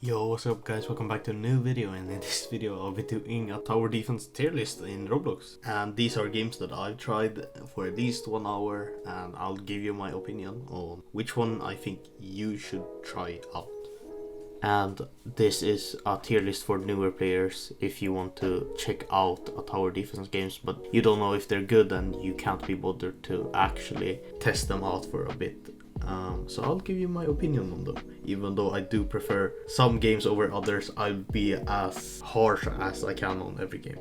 Yo, what's up guys, welcome back to a new video, and in this video I'll be doing a tower defense tier list in Roblox. And these are games that I've tried for at least 1 hour, and I'll give you my opinion on which one I think you should try out. And this is a tier list for newer players if you want to check out a tower defense games but you don't know if they're good and you can't be bothered to actually test them out for a bit. So I'll give you my opinion on them. Even though I do prefer some games over others, I'll be as harsh as I can on every game.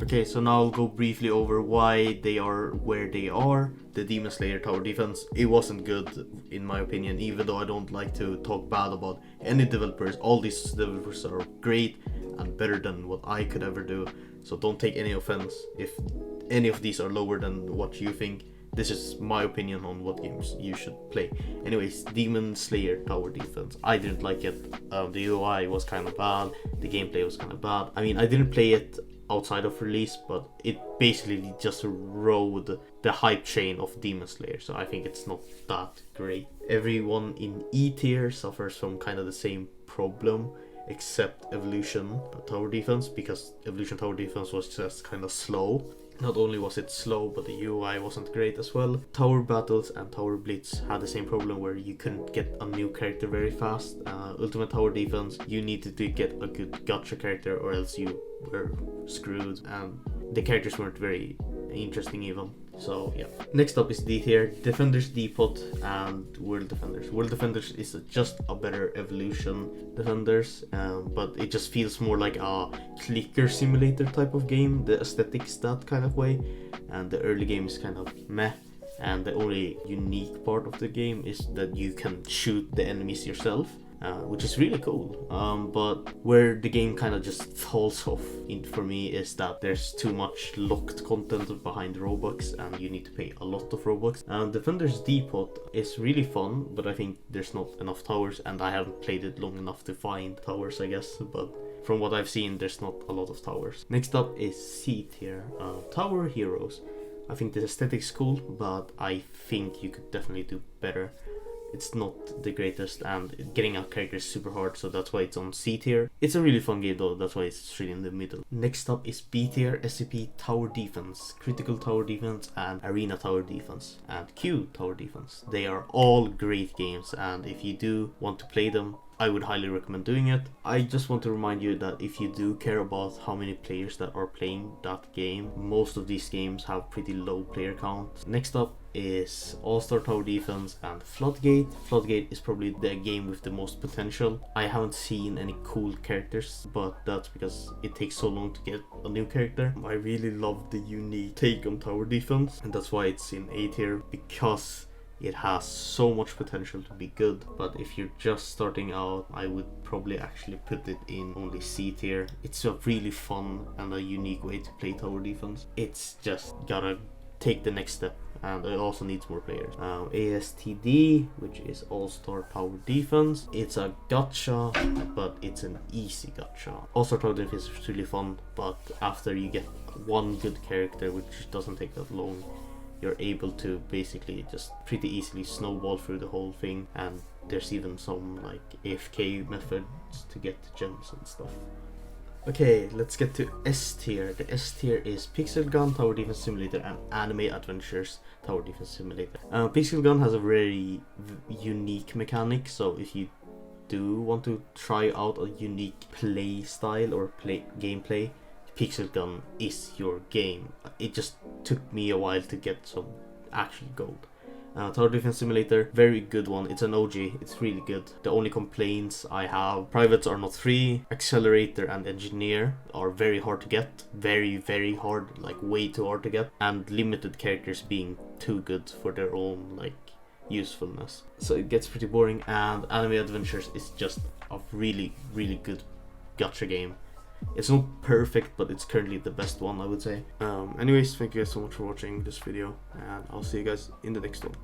Okay, so now I'll go briefly over why they are where they are. The Demon Slayer tower defense, it wasn't good in my opinion, even though I don't like to talk bad about any developers. All these developers are great and better than what I could ever do, so don't take any offense if any of these are lower than what you think. This is my opinion on what games you should play. Anyways, Demon Slayer tower defense, I didn't like it. The UI was kind of bad, the gameplay was kind of bad. I mean, I didn't play it outside of release, but it basically just rode the hype train of Demon Slayer, so I think it's not that great. Everyone in E tier suffers from kind of the same problem, except Evolution tower defense, because Evolution tower defense was just kind of slow. Not only was it slow, but the UI wasn't great as well. Tower Battles and Tower Blitz had the same problem where you couldn't get a new character very fast. Ultimate Tower Defense, you needed to get a good gacha character or else you were screwed, and the characters weren't very interesting even. So yeah. Next up is D tier, Defenders Depot and World Defenders. World Defenders is just a better Evolution Defenders, but it just feels more like a clicker simulator type of game. The aesthetics that kind of way, and the early game is kind of meh. And the only unique part of the game is that you can shoot the enemies yourself, which is really cool. But where the game kind of just falls off for me is that there's too much locked content behind Robux and you need to pay a lot of Robux. Defender's Depot is really fun, but I think there's not enough towers, and I haven't played it long enough to find towers, I guess, but from what I've seen there's not a lot of towers. Next up is C tier, Tower Heroes. I think the aesthetic's cool, but I think you could definitely do better. It's not the greatest, and getting a character is super hard, so that's why it's on C tier. It's a really fun game though, that's why it's really in the middle. Next up is B tier, SCP Tower Defense, Critical Tower Defense and Arena Tower Defense and Q Tower Defense. They are all great games, and if you do want to play them, I would highly recommend doing it. I just want to remind you that if you do care about how many players that are playing that game, most of these games have pretty low player count. Next up is All-Star Tower Defense and Floodgate. Floodgate is probably the game with the most potential. I haven't seen any cool characters, but that's because it takes so long to get a new character. I really love the unique take on tower defense, and that's why it's in A tier, because it has so much potential to be good. But if you're just starting out, I would probably actually put it in only C tier. It's a really fun and a unique way to play tower defense. It's just gotta take the next step, and it also needs more players. ASTD, which is All-Star Tower Defense. It's a gacha, but it's an easy gacha. All-Star Tower Defense is really fun, but after you get one good character, which doesn't take that long, you're able to basically just pretty easily snowball through the whole thing, and there's even some like AFK methods to get gems and stuff. Okay, let's get to S tier. The S tier is Pixel Gun Tower Defense Simulator and Anime Adventures Tower Defense Simulator. Pixel Gun has a very unique mechanic, so if you do want to try out a unique play style or gameplay, Pixel Gun is your game. It just took me a while to get some actual gold. Tower Defense Simulator, very good one. It's an OG, it's really good. The only complaints I have: privates are not free, Accelerator and Engineer are very hard to get, very hard, like way too hard to get, and limited characters being too good for their own like usefulness. So it gets pretty boring, and Anime Adventures is just a really good gacha game. It's not perfect, but it's currently the best one, I would say. Anyways, thank you guys so much for watching this video, and I'll see you guys in the next one.